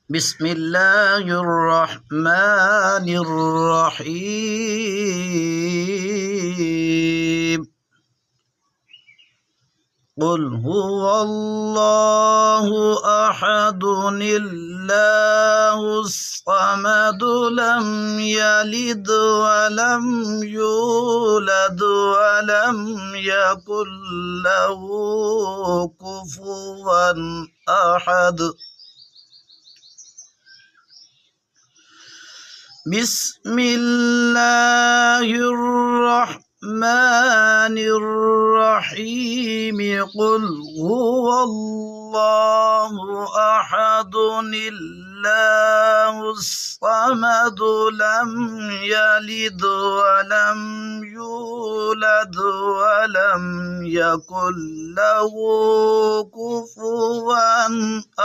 بسم الله الرحمن الرحيم قل هو الله أحد الله الصمد لم يلد ولم يولد ولم يكن له كفوا أحد بسم الله الرحمن الرحيم قل هو الله أحد الله الصمد لم يلد ولم يولد ولم يكن له كفوا